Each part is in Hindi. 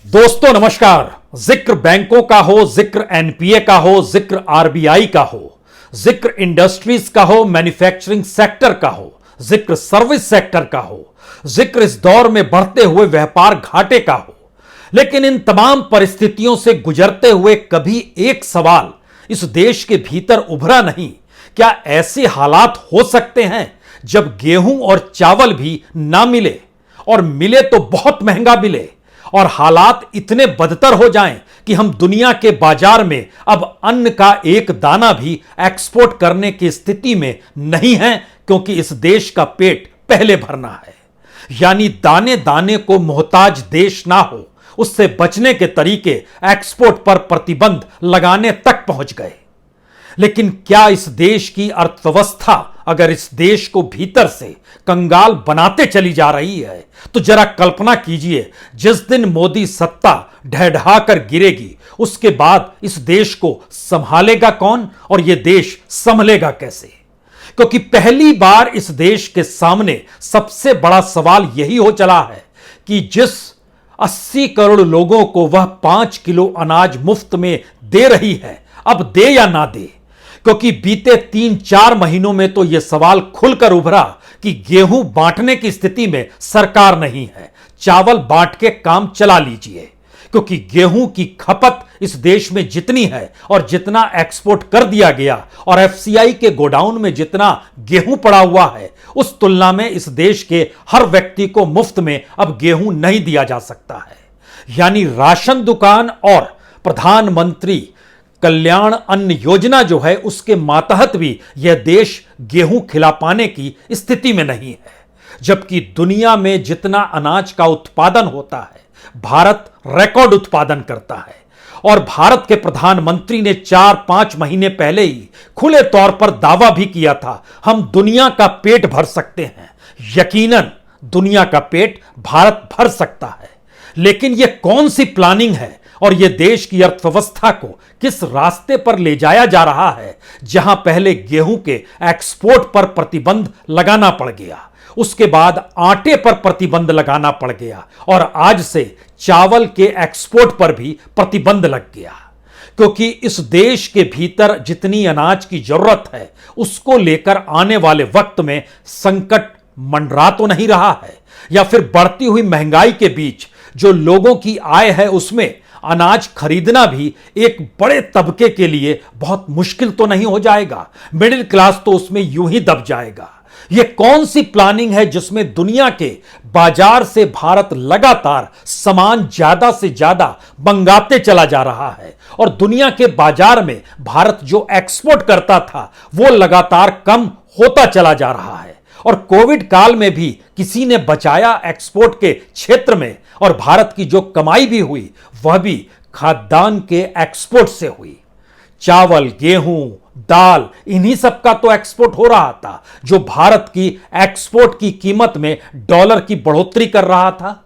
दोस्तों नमस्कार। जिक्र बैंकों का हो, जिक्र एनपीए का हो, जिक्र आरबीआई का हो, जिक्र इंडस्ट्रीज का हो, मैन्युफैक्चरिंग सेक्टर का हो, जिक्र सर्विस सेक्टर का हो, जिक्र इस दौर में बढ़ते हुए व्यापार घाटे का हो, लेकिन इन तमाम परिस्थितियों से गुजरते हुए कभी एक सवाल इस देश के भीतर उभरा नहीं। क्या ऐसे हालात हो सकते हैं जब गेहूं और चावल भी ना मिले, और मिले तो बहुत महंगा मिले, और हालात इतने बदतर हो जाएं कि हम दुनिया के बाजार में अब अन्न का एक दाना भी एक्सपोर्ट करने की स्थिति में नहीं है, क्योंकि इस देश का पेट पहले भरना है। यानी दाने दाने को मोहताज देश ना हो, उससे बचने के तरीके एक्सपोर्ट पर प्रतिबंध लगाने तक पहुंच गए। लेकिन क्या इस देश की अर्थव्यवस्था अगर इस देश को भीतर से कंगाल बनाते चली जा रही है, तो जरा कल्पना कीजिए जिस दिन मोदी सत्ता ढह कर गिरेगी, उसके बाद इस देश को संभालेगा कौन और यह देश संभलेगा कैसे? क्योंकि पहली बार इस देश के सामने सबसे बड़ा सवाल यही हो चला है कि जिस 80 करोड़ लोगों को वह 5 किलो अनाज मुफ्त में दे रही है, अब दे या ना दे। क्योंकि बीते 3-4 महीनों में तो यह सवाल खुलकर उभरा कि गेहूं बांटने की स्थिति में सरकार नहीं है, चावल बांट के काम चला लीजिए। क्योंकि गेहूं की खपत इस देश में जितनी है और जितना एक्सपोर्ट कर दिया गया, और एफसीआई के गोडाउन में जितना गेहूं पड़ा हुआ है, उस तुलना में इस देश के हर व्यक्ति को मुफ्त में अब गेहूं नहीं दिया जा सकता है। यानी राशन दुकान और प्रधानमंत्री कल्याण अन्न योजना जो है, उसके मातहत भी यह देश गेहूं खिला पाने की स्थिति में नहीं है। जबकि दुनिया में जितना अनाज का उत्पादन होता है, भारत रिकॉर्ड उत्पादन करता है। और भारत के प्रधानमंत्री ने 4-5 महीने पहले ही खुले तौर पर दावा भी किया था, हम दुनिया का पेट भर सकते हैं। यकीनन दुनिया का पेट भारत भर सकता है, लेकिन यह कौन सी प्लानिंग है और यह देश की अर्थव्यवस्था को किस रास्ते पर ले जाया जा रहा है, जहां पहले गेहूं के एक्सपोर्ट पर प्रतिबंध लगाना पड़ गया, उसके बाद आटे पर प्रतिबंध लगाना पड़ गया, और आज से चावल के एक्सपोर्ट पर भी प्रतिबंध लग गया। क्योंकि इस देश के भीतर जितनी अनाज की जरूरत है, उसको लेकर आने वाले वक्त में संकट मंडरा तो नहीं रहा है, या फिर बढ़ती हुई महंगाई के बीच जो लोगों की आय है, उसमें अनाज खरीदना भी एक बड़े तबके के लिए बहुत मुश्किल तो नहीं हो जाएगा। मिडिल क्लास तो उसमें यूं ही दब जाएगा। यह कौन सी प्लानिंग है जिसमें दुनिया के बाजार से भारत लगातार सामान ज्यादा से ज्यादा मंगाते चला जा रहा है, और दुनिया के बाजार में भारत जो एक्सपोर्ट करता था वो लगातार कम होता चला जा रहा है। और कोविड काल में भी किसी ने बचाया एक्सपोर्ट के क्षेत्र में, और भारत की जो कमाई भी हुई वह भी खाद्यान्न के एक्सपोर्ट से हुई। चावल, गेहूं, दाल, इन्हीं सब का तो एक्सपोर्ट हो रहा था, जो भारत की एक्सपोर्ट की कीमत में डॉलर की बढ़ोतरी कर रहा था।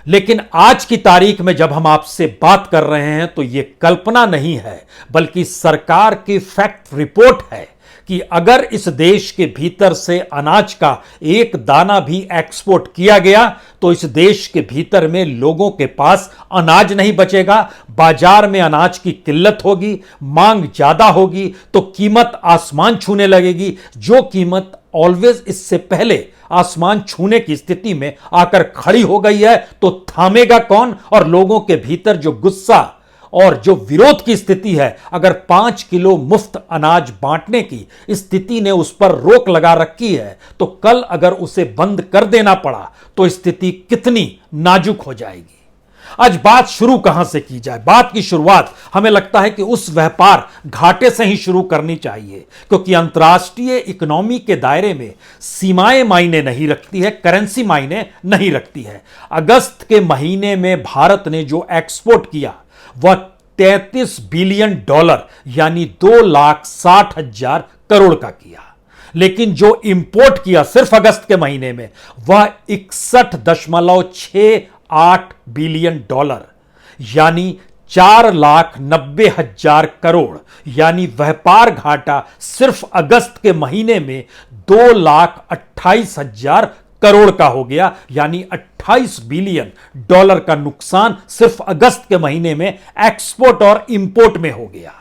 लेकिन आज की तारीख में जब हम आपसे बात कर रहे हैं, तो यह कल्पना नहीं है, बल्कि सरकार की फैक्ट रिपोर्ट है कि अगर इस देश के भीतर से अनाज का एक दाना भी एक्सपोर्ट किया गया, तो इस देश के भीतर में लोगों के पास अनाज नहीं बचेगा, बाजार में अनाज की किल्लत होगी, मांग ज्यादा होगी, तो कीमत आसमान छूने लगेगी। जो कीमत ऑलवेज इससे पहले आसमान छूने की स्थिति में आकर खड़ी हो गई है, तो थामेगा कौन? और लोगों के भीतर जो गुस्सा और जो विरोध की स्थिति है, अगर 5 किलो मुफ्त अनाज बांटने की स्थिति ने उस पर रोक लगा रखी है, तो कल अगर उसे बंद कर देना पड़ा तो स्थिति कितनी नाजुक हो जाएगी। आज बात शुरू कहां से की जाए? बात की शुरुआत हमें लगता है कि उस व्यापार घाटे से ही शुरू करनी चाहिए, क्योंकि अंतर्राष्ट्रीय इकोनॉमी के दायरे में सीमाएं मायने नहीं रखती है, करेंसी मायने नहीं रखती है। अगस्त के महीने में भारत ने जो एक्सपोर्ट किया वह 33 बिलियन डॉलर यानी 2,60,000 करोड़ का किया। लेकिन जो इंपोर्ट किया सिर्फ अगस्त के महीने में, वह 61.68 बिलियन डॉलर यानी 4,90,000 करोड़। यानी व्यापार घाटा सिर्फ अगस्त के महीने में 2,28,000 करोड़ का हो गया, यानी 28 बिलियन डॉलर का नुकसान सिर्फ अगस्त के महीने में एक्सपोर्ट और इंपोर्ट में हो गया।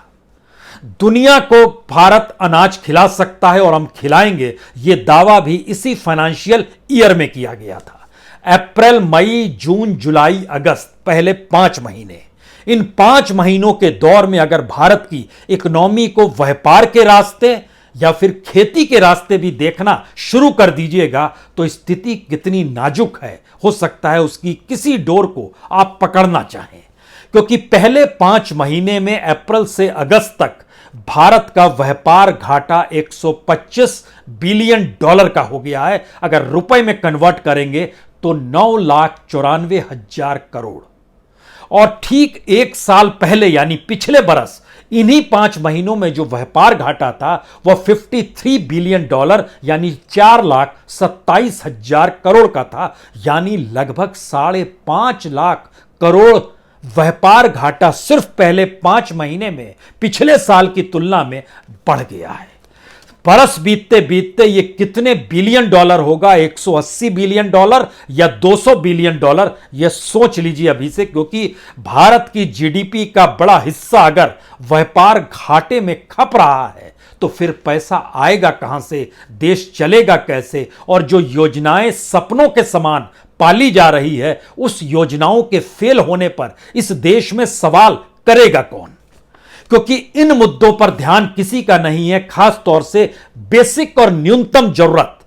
दुनिया को भारत अनाज खिला सकता है और हम खिलाएंगे, यह दावा भी इसी फाइनेंशियल ईयर में किया गया था। अप्रैल, मई, जून, जुलाई, अगस्त, पहले 5 महीने। इन 5 महीनों के दौर में अगर भारत की इकोनॉमी को व्यापार के रास्ते या फिर खेती के रास्ते भी देखना शुरू कर दीजिएगा तो स्थिति कितनी नाजुक है, हो सकता है उसकी किसी डोर को आप पकड़ना चाहें। क्योंकि पहले 5 महीने में अप्रैल से अगस्त तक भारत का व्यापार घाटा 125 बिलियन डॉलर का हो गया है। अगर रुपए में कन्वर्ट करेंगे तो 9,94,000 करोड़। और ठीक 1 साल पहले यानी पिछले बरस इन्हीं 5 महीनों में जो व्यापार घाटा था वह 53 बिलियन डॉलर यानी 4,27,000 करोड़ का था। यानी लगभग 5.5 लाख करोड़ व्यापार घाटा सिर्फ पहले 5 महीने में पिछले साल की तुलना में बढ़ गया है। बरस बीतते बीतते ये कितने बिलियन डॉलर होगा, 180 बिलियन डॉलर या 200 बिलियन डॉलर, यह सोच लीजिए अभी से। क्योंकि भारत की जीडीपी का बड़ा हिस्सा अगर व्यापार घाटे में खप रहा है तो फिर पैसा आएगा कहां से, देश चलेगा कैसे, और जो योजनाएं सपनों के समान पाली जा रही है उस योजनाओं के फेल होने पर इस देश में सवाल करेगा कौन। क्योंकि इन मुद्दों पर ध्यान किसी का नहीं है, खास तौर से बेसिक और न्यूनतम जरूरत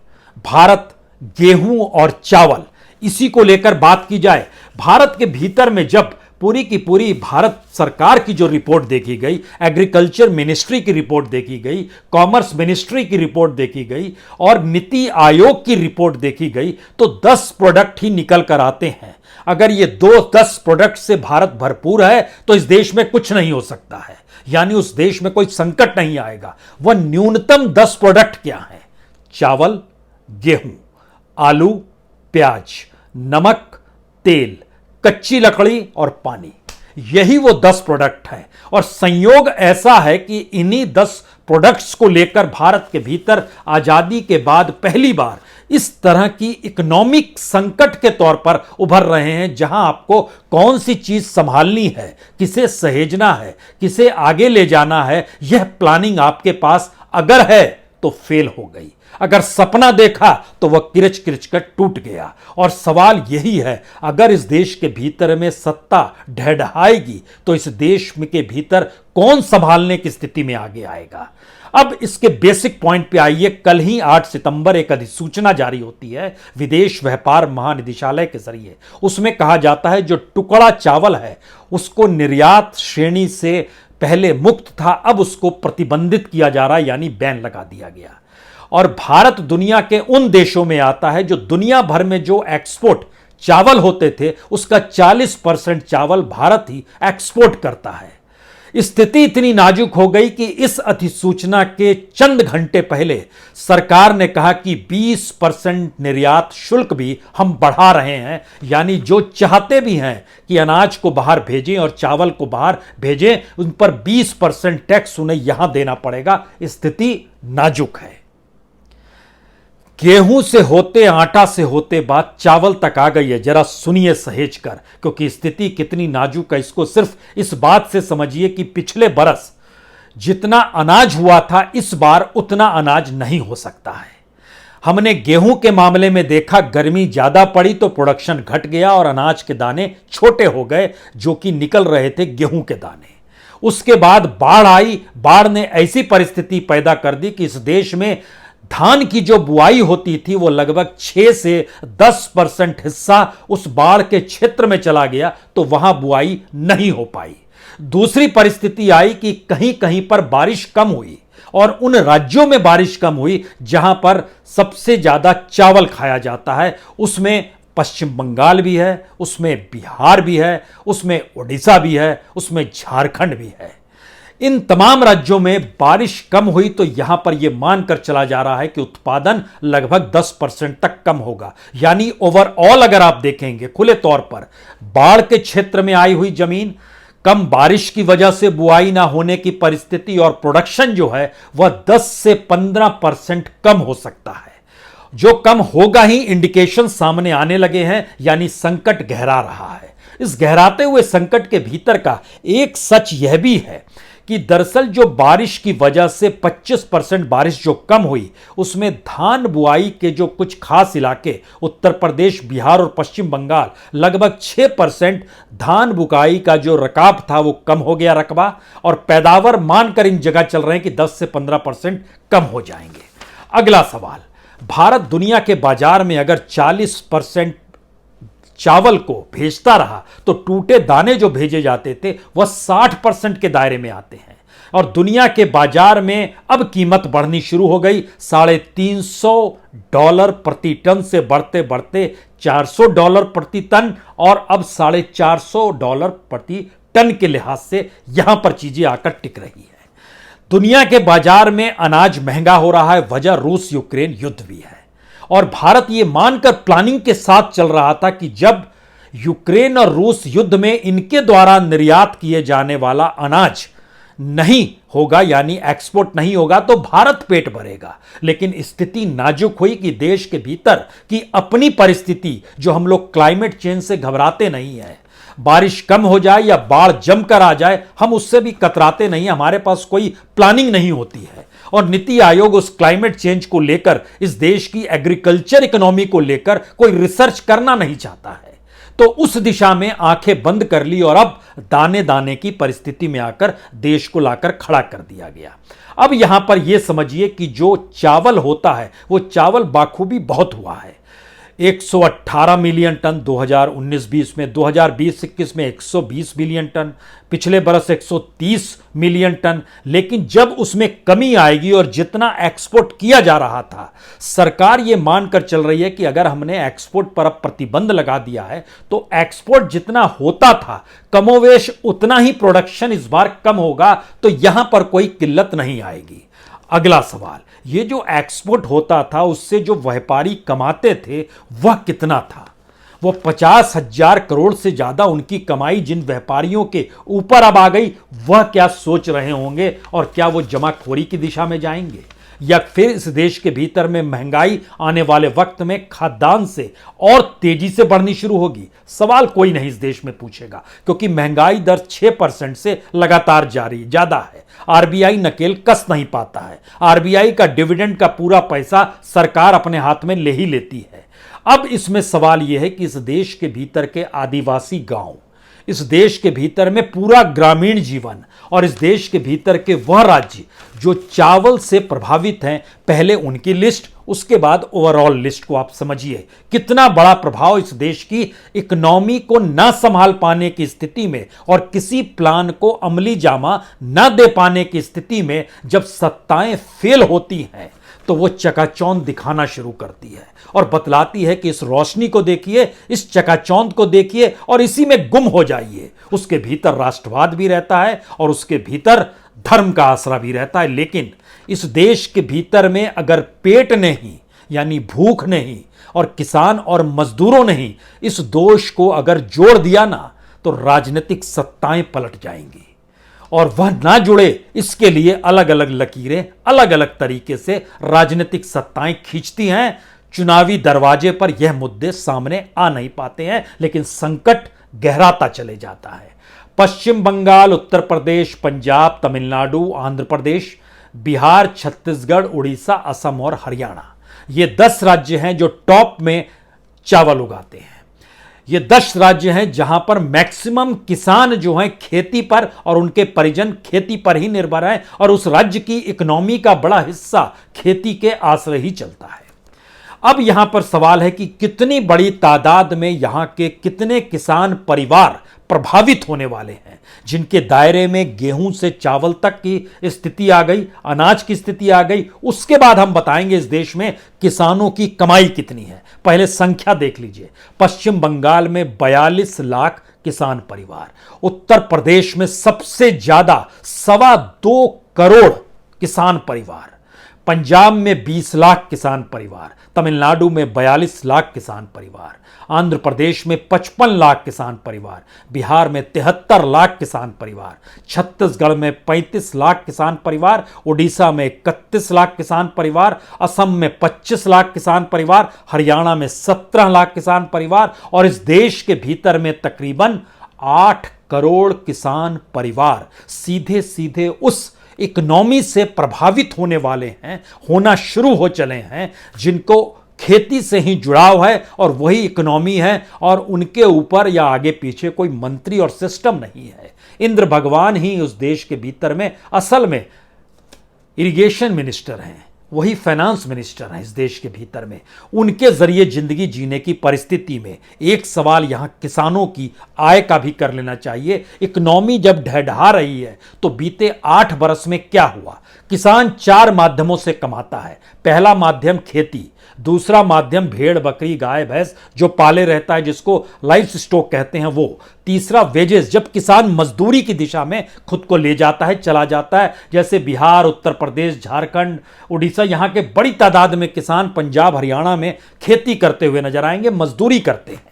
भारत, गेहूं और चावल, इसी को लेकर बात की जाए। भारत के भीतर में जब पूरी की पूरी भारत सरकार की जो रिपोर्ट देखी गई, एग्रीकल्चर मिनिस्ट्री की रिपोर्ट देखी गई, कॉमर्स मिनिस्ट्री की रिपोर्ट देखी गई और नीति आयोग की रिपोर्ट देखी गई तो 10 प्रोडक्ट ही निकल कर आते हैं। अगर ये 10 प्रोडक्ट से भारत भरपूर है तो इस देश में कुछ नहीं हो सकता है, यानी उस देश में कोई संकट नहीं आएगा। वह न्यूनतम 10 प्रोडक्ट क्या हैं? चावल, गेहूं, आलू, प्याज, नमक, तेल, कच्ची लकड़ी और पानी, यही वो 10 प्रोडक्ट हैं। और संयोग ऐसा है कि इन्हीं 10 प्रोडक्ट्स को लेकर भारत के भीतर आजादी के बाद पहली बार इस तरह की इकोनॉमिक संकट के तौर पर उभर रहे हैं, जहां आपको कौन सी चीज संभालनी है, किसे सहेजना है, किसे आगे ले जाना है, यह प्लानिंग आपके पास अगर है तो फेल हो गई। अगर सपना देखा तो वह किरच किरच कर टूट गया। और सवाल यही है, अगर इस देश के भीतर में सत्ता ढहढहाएगी तो इस देश के भीतर कौन संभालने की स्थिति में आगे आएगा। अब इसके बेसिक पॉइंट पे आइए। कल ही 8 सितंबर एक अधिसूचना जारी होती है विदेश व्यापार महानिदेशालय के जरिए। उसमें कहा जाता है जो टुकड़ा चावल है उसको निर्यात श्रेणी से पहले मुक्त था, अब उसको प्रतिबंधित किया जा रहा है, यानी बैन लगा दिया गया। और भारत दुनिया के उन देशों में आता है जो दुनिया भर में जो एक्सपोर्ट चावल होते थे उसका 40% चावल भारत ही एक्सपोर्ट करता है। स्थिति इतनी नाजुक हो गई कि इस अधिसूचना के चंद घंटे पहले सरकार ने कहा कि 20% निर्यात शुल्क भी हम बढ़ा रहे हैं, यानी जो चाहते भी हैं कि अनाज को बाहर भेजें और चावल को बाहर भेजें उन पर 20% टैक्स उन्हें यहां देना पड़ेगा। स्थिति नाजुक है। गेहूं से होते, आटा से होते बात चावल तक आ गई है। जरा सुनिए सहेज कर, क्योंकि स्थिति कितनी नाजुक है इसको सिर्फ इस बात से समझिए कि पिछले बरस जितना अनाज हुआ था इस बार उतना अनाज नहीं हो सकता है। हमने गेहूं के मामले में देखा, गर्मी ज्यादा पड़ी तो प्रोडक्शन घट गया और अनाज के दाने छोटे हो गए जो कि निकल रहे थे गेहूं के दाने। उसके बाद बाढ़ आई। बाढ़ ने ऐसी परिस्थिति पैदा कर दी कि इस देश में धान की जो बुआई होती थी वो लगभग 6 से 10% हिस्सा उस बाढ़ के क्षेत्र में चला गया, तो वहां बुआई नहीं हो पाई। दूसरी परिस्थिति आई कि कहीं कहीं पर बारिश कम हुई और उन राज्यों में बारिश कम हुई जहां पर सबसे ज्यादा चावल खाया जाता है। उसमें पश्चिम बंगाल भी है, उसमें बिहार भी है, उसमें उड़ीसा भी है, उसमें झारखंड भी है। इन तमाम राज्यों में बारिश कम हुई तो यहां पर यह मानकर चला जा रहा है कि उत्पादन लगभग 10% तक कम होगा। यानी ओवरऑल अगर आप देखेंगे खुले तौर पर बाढ़ के क्षेत्र में आई हुई जमीन, कम बारिश की वजह से बुआई ना होने की परिस्थिति और प्रोडक्शन जो है वह 10 से 15% कम हो सकता है। जो कम होगा ही इंडिकेशन सामने आने लगे हैं, यानी संकट गहरा रहा है। इस गहराते हुए संकट के भीतर का एक सच यह भी है कि दरअसल जो बारिश की वजह से 25% बारिश जो कम हुई, उसमें धान बुआई के जो कुछ खास इलाके उत्तर प्रदेश, बिहार और पश्चिम बंगाल, लगभग 6% धान बुआई का जो रकाब था वो कम हो गया रकबा, और पैदावार मानकर इन जगह चल रहे हैं कि 10 से 15% कम हो जाएंगे। अगला सवाल, भारत दुनिया के बाजार में अगर 40% चावल को भेजता रहा तो टूटे दाने जो भेजे जाते थे वह 60% के दायरे में आते हैं, और दुनिया के बाजार में अब कीमत बढ़नी शुरू हो गई। $350 प्रति टन से बढ़ते बढ़ते $400 प्रति टन, और अब $450 प्रति टन के लिहाज से यहां पर चीजें आकर टिक रही है। दुनिया के बाजार में अनाज महंगा हो रहा है, वजह रूस यूक्रेन युद्ध भी है, और भारत ये मानकर प्लानिंग के साथ चल रहा था कि जब यूक्रेन और रूस युद्ध में इनके द्वारा निर्यात किए जाने वाला अनाज नहीं होगा, यानी एक्सपोर्ट नहीं होगा, तो भारत पेट भरेगा। लेकिन स्थिति नाजुक हुई कि देश के भीतर की अपनी परिस्थिति, जो हम लोग क्लाइमेट चेंज से घबराते नहीं है, बारिश कम हो जाए या बाढ़ जमकर आ जाए, हम उससे भी कतराते नहीं, हमारे पास कोई प्लानिंग नहीं होती है। और नीति आयोग उस क्लाइमेट चेंज को लेकर, इस देश की एग्रीकल्चर इकोनॉमी को लेकर कोई रिसर्च करना नहीं चाहता है, तो उस दिशा में आंखें बंद कर ली, और अब दाने दाने की परिस्थिति में आकर देश को लाकर खड़ा कर दिया गया। अब यहां पर यह समझिए कि जो चावल होता है वो चावल बाखूबी बहुत हुआ है। 118 मिलियन टन 2019-20 में, 2020-21 में 120 मिलियन टन, पिछले बरस 130 मिलियन टन। लेकिन जब उसमें कमी आएगी और जितना एक्सपोर्ट किया जा रहा था, सरकार ये मानकर चल रही है कि अगर हमने एक्सपोर्ट पर अब प्रतिबंध लगा दिया है तो एक्सपोर्ट जितना होता था कमोवेश उतना ही प्रोडक्शन इस बार कम होगा, तो यहां पर कोई किल्लत नहीं आएगी। अगला सवाल, ये जो एक्सपोर्ट होता था उससे जो व्यापारी कमाते थे वह कितना था? वो 50,000 करोड़ से ज्यादा उनकी कमाई जिन व्यापारियों के ऊपर अब आ गई, वह क्या सोच रहे होंगे, और क्या वो जमाखोरी की दिशा में जाएंगे, या फिर इस देश के भीतर में महंगाई आने वाले वक्त में खाद्यान्न से और तेजी से बढ़नी शुरू होगी? सवाल कोई नहीं इस देश में पूछेगा, क्योंकि महंगाई दर 6% से लगातार ज्यादा है। आरबीआई नकेल कस नहीं पाता है, आरबीआई का डिविडेंड का पूरा पैसा सरकार अपने हाथ में ले ही लेती है। अब इसमें सवाल यह है कि इस देश के भीतर के आदिवासी गांव, इस देश के भीतर में पूरा ग्रामीण जीवन, और इस देश के भीतर के वह राज्य जो चावल से प्रभावित हैं, पहले उनकी लिस्ट, उसके बाद ओवरऑल लिस्ट को आप समझिए कितना बड़ा प्रभाव इस देश की इकोनॉमी को ना संभाल पाने की स्थिति में और किसी प्लान को अमली जामा ना दे पाने की स्थिति में जब सत्ताएं फेल होती हैं तो वो चकाचौंध दिखाना शुरू करती है और बतलाती है कि इस रोशनी को देखिए, इस चकाचौंध को देखिए और इसी में गुम हो जाइए। उसके भीतर राष्ट्रवाद भी रहता है और उसके भीतर धर्म का आसरा भी रहता है। लेकिन इस देश के भीतर में अगर पेट नहीं, यानी भूख नहीं, और किसान और मजदूरों नहीं इस दोष को अगर जोड़ दिया ना, तो राजनीतिक सत्ताएं पलट जाएंगी और वह ना जुड़े इसके लिए अलग अलग लकीरें अलग अलग तरीके से राजनीतिक सत्ताएं खींचती हैं। चुनावी दरवाजे पर यह मुद्दे सामने आ नहीं पाते हैं, लेकिन संकट गहराता चले जाता है। पश्चिम बंगाल, उत्तर प्रदेश, पंजाब, तमिलनाडु, आंध्र प्रदेश, बिहार, छत्तीसगढ़, उड़ीसा, असम और हरियाणा, ये 10 राज्य हैं जो टॉप में चावल उगाते हैं। ये 10 राज्य हैं जहां पर मैक्सिमम किसान जो हैं खेती पर और उनके परिजन खेती पर ही निर्भर हैं और उस राज्य की इकोनॉमी का बड़ा हिस्सा खेती के आश्रय ही चलता है। अब यहां पर सवाल है कि कितनी बड़ी तादाद में यहां के कितने किसान परिवार प्रभावित होने वाले हैं, जिनके दायरे में गेहूं से चावल तक की स्थिति आ गई, अनाज की स्थिति आ गई। उसके बाद हम बताएंगे इस देश में किसानों की कमाई कितनी है। पहले संख्या देख लीजिए। पश्चिम बंगाल में 42 लाख किसान परिवार, उत्तर प्रदेश में सबसे ज्यादा 2.25 करोड़ किसान परिवार, पंजाब में 20 लाख किसान परिवार, तमिलनाडु में 42 लाख किसान परिवार, आंध्र प्रदेश में 55 लाख किसान परिवार, बिहार में 73 लाख किसान परिवार, छत्तीसगढ़ में 35 लाख किसान परिवार, उड़ीसा में 31 लाख किसान परिवार, असम में 25 लाख किसान परिवार, हरियाणा में 17 लाख किसान परिवार और इस देश के भीतर में तकरीबन 8 करोड़ किसान परिवार सीधे सीधे उस इकोनॉमी से प्रभावित होने वाले हैं, होना शुरू हो चले हैं, जिनको खेती से ही जुड़ाव है और वही इकोनॉमी है और उनके ऊपर या आगे पीछे कोई मंत्री और सिस्टम नहीं है। इंद्र भगवान ही उस देश के भीतर में असल में इरिगेशन मिनिस्टर हैं, वही फाइनेंस मिनिस्टर हैं इस देश के भीतर में। उनके जरिए जिंदगी जीने की परिस्थिति में एक सवाल यहां किसानों की आय का भी कर लेना चाहिए। इकोनॉमी जब ढहढा रही है तो बीते 8 बरस में क्या हुआ? किसान 4 माध्यमों से कमाता है। पहला माध्यम खेती, दूसरा माध्यम भेड़ बकरी गाय भैंस जो पाले रहता है जिसको लाइफ स्टॉक कहते हैं वो, तीसरा वेजेस जब किसान मजदूरी की दिशा में खुद को ले जाता है चला जाता है, जैसे बिहार, उत्तर प्रदेश, झारखंड, उड़ीसा, यहां के बड़ी तादाद में किसान पंजाब हरियाणा में खेती करते हुए नजर आएंगे, मजदूरी करते हैं।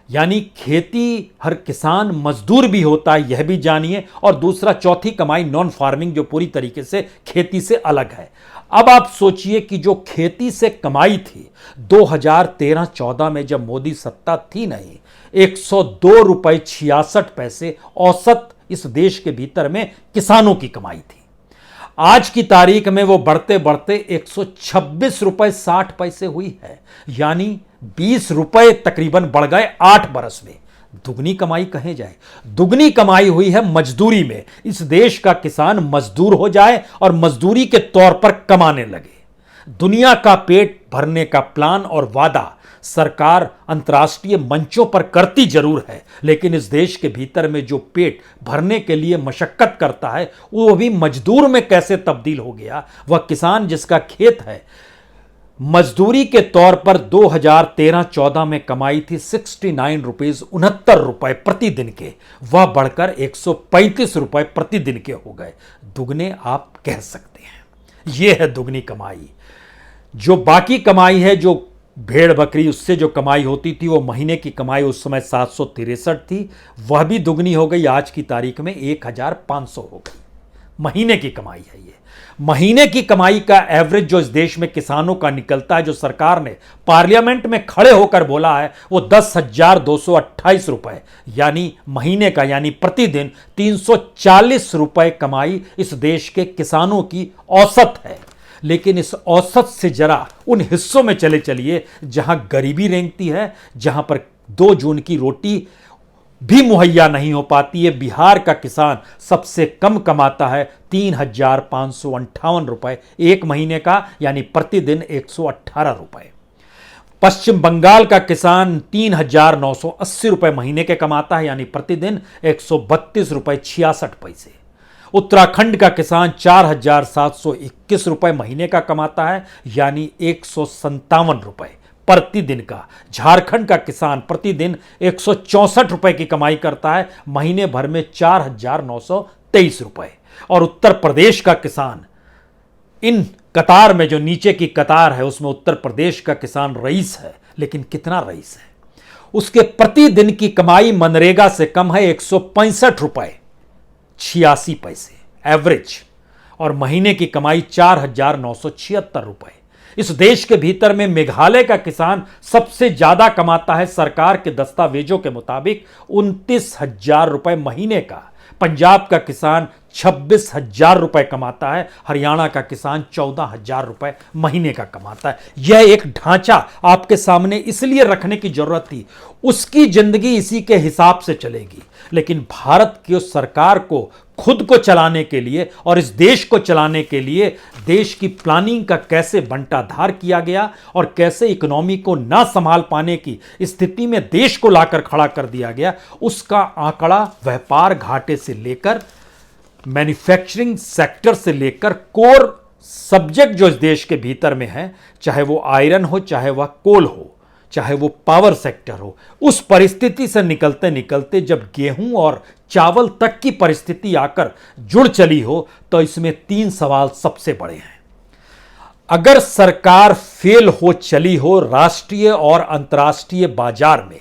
यानी खेती हर किसान मजदूर भी होता है, यह भी जानिए। और दूसरा चौथी कमाई नॉन फार्मिंग जो पूरी तरीके से खेती से अलग है। अब आप सोचिए कि जो खेती से कमाई थी 2013-14 में जब मोदी सत्ता थी नहीं, 102 रुपए 66 पैसे औसत इस देश के भीतर में किसानों की कमाई थी। आज की तारीख में वो बढ़ते बढ़ते 126 रुपए 60 पैसे हुई है, यानी 20 रुपए तकरीबन बढ़ गए 8 बरस में। दुगनी कमाई कहे जाए, दुगनी कमाई हुई है मजदूरी में। इस देश का किसान मजदूर हो जाए और मजदूरी के तौर पर कमाने लगे। दुनिया का पेट भरने का प्लान और वादा सरकार अंतर्राष्ट्रीय मंचों पर करती जरूर है, लेकिन इस देश के भीतर में जो पेट भरने के लिए मशक्कत करता है वो भी मजदूर में कैसे तब्दील हो गया। वह किसान जिसका खेत है, मजदूरी के तौर पर 2013-14 में कमाई थी 69 रुपीज 69 रुपए प्रतिदिन के, वह बढ़कर 135 रुपए प्रतिदिन के हो गए। दुगने आप कह सकते हैं, यह है दुगनी कमाई। जो बाकी कमाई है, जो भेड़ बकरी उससे जो कमाई होती थी, वो महीने की कमाई उस समय 763 थी, वह भी दुगनी हो गई, आज की तारीख में 1500 हो गई। महीने की कमाई है ये। महीने की कमाई का एवरेज जो इस देश में किसानों का निकलता है, जो सरकार ने पार्लियामेंट में खड़े होकर बोला है, वो 10,228 रुपए यानी महीने का, यानी प्रतिदिन 340 रुपए कमाई इस देश के किसानों की औसत है। लेकिन इस औसत से जरा उन हिस्सों में चले चलिए जहां गरीबी रेंगती है, जहां पर 2 जून की रोटी भी मुहैया नहीं हो पाती है। बिहार का किसान सबसे कम कमाता है 3,558 रुपए एक महीने का, यानी प्रतिदिन 118 रुपए। पश्चिम बंगाल का किसान 3,980 रुपए महीने के कमाता है, यानी प्रतिदिन 132 रुपए 66 पैसे। उत्तराखंड का किसान 4,721 रुपए महीने का कमाता है, यानी 157 रुपए प्रतिदिन का। झारखंड का किसान प्रतिदिन 164 रुपए की कमाई करता है, महीने भर में 4,923 रुपए। और उत्तर प्रदेश का किसान, इन कतार में जो नीचे की कतार है उसमें उत्तर प्रदेश का किसान रईस है, लेकिन कितना रईस है? उसके प्रतिदिन की कमाई मनरेगा से कम है 165 रुपए 86 पैसे एवरेज, और महीने की कमाई 4,976 रुपए। इस देश के भीतर में मेघालय का किसान सबसे ज्यादा कमाता है, सरकार के दस्तावेजों के मुताबिक 29,000 रुपए महीने का। पंजाब का किसान 26,000 रुपए कमाता है, हरियाणा का किसान 14,000 रुपए महीने का कमाता है। यह एक ढांचा आपके सामने इसलिए रखने की जरूरत थी, उसकी जिंदगी इसी के हिसाब से चलेगी। लेकिन भारत की उस सरकार को खुद को चलाने के लिए और इस देश को चलाने के लिए देश की प्लानिंग का कैसे बंटाधार किया गया और कैसे इकोनॉमी को ना संभाल पाने की स्थिति में देश को लाकर खड़ा कर दिया गया, उसका आंकड़ा व्यापार घाटे से लेकर मैन्युफैक्चरिंग सेक्टर से लेकर कोर सब्जेक्ट जो इस देश के भीतर में है, चाहे वो आयरन हो, चाहे वह कोल हो, चाहे वो पावर सेक्टर हो, उस परिस्थिति से निकलते निकलते जब गेहूं और चावल तक की परिस्थिति आकर जुड़ चली हो, तो इसमें 3 सवाल सबसे बड़े हैं। अगर सरकार फेल हो चली हो राष्ट्रीय और अंतर्राष्ट्रीय बाजार में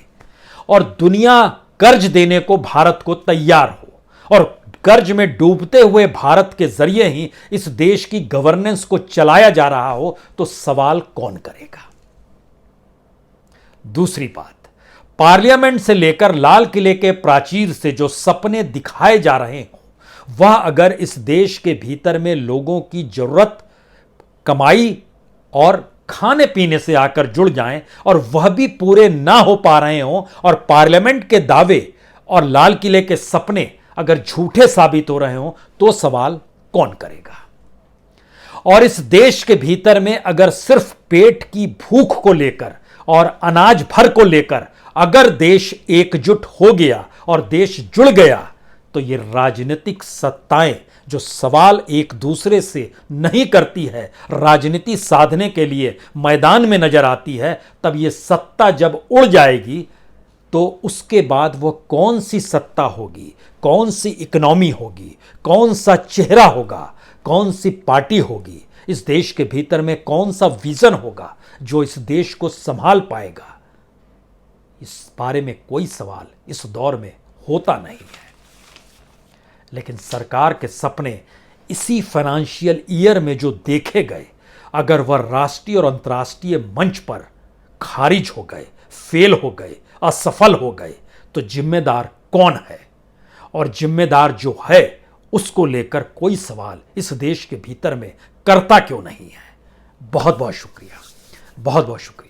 और दुनिया कर्ज देने को भारत को तैयार हो और कर्ज में डूबते हुए भारत के जरिए ही इस देश की गवर्नेंस को चलाया जा रहा हो, तो सवाल कौन करेगा? दूसरी बात, पार्लियामेंट से लेकर लाल किले के प्राचीर से जो सपने दिखाए जा रहे हों, वह अगर इस देश के भीतर में लोगों की जरूरत, कमाई और खाने पीने से आकर जुड़ जाएं और वह भी पूरे ना हो पा रहे हों और पार्लियामेंट के दावे और लाल किले के सपने अगर झूठे साबित हो रहे हों, तो सवाल कौन करेगा? और इस देश के भीतर में अगर सिर्फ पेट की भूख को लेकर और अनाज भर को लेकर अगर देश एकजुट हो गया और देश जुड़ गया, तो ये राजनीतिक सत्ताएं जो सवाल एक दूसरे से नहीं करती है, राजनीति साधने के लिए मैदान में नजर आती है, तब ये सत्ता जब उड़ जाएगी तो उसके बाद वह कौन सी सत्ता होगी, कौन सी इकोनॉमी होगी, कौन सा चेहरा होगा, कौन सी पार्टी होगी, इस देश के भीतर में कौन सा विजन होगा जो इस देश को संभाल पाएगा, इस बारे में कोई सवाल इस दौर में होता नहीं है। लेकिन सरकार के सपने इसी फाइनेंशियल ईयर में जो देखे गए, अगर वह राष्ट्रीय और अंतर्राष्ट्रीय मंच पर खारिज हो गए, फेल हो गए, असफल हो गए, तो जिम्मेदार कौन है? और जिम्मेदार जो है उसको लेकर कोई सवाल इस देश के भीतर में करता क्यों नहीं है? बहुत बहुत शुक्रिया, बहुत बहुत शुक्रिया।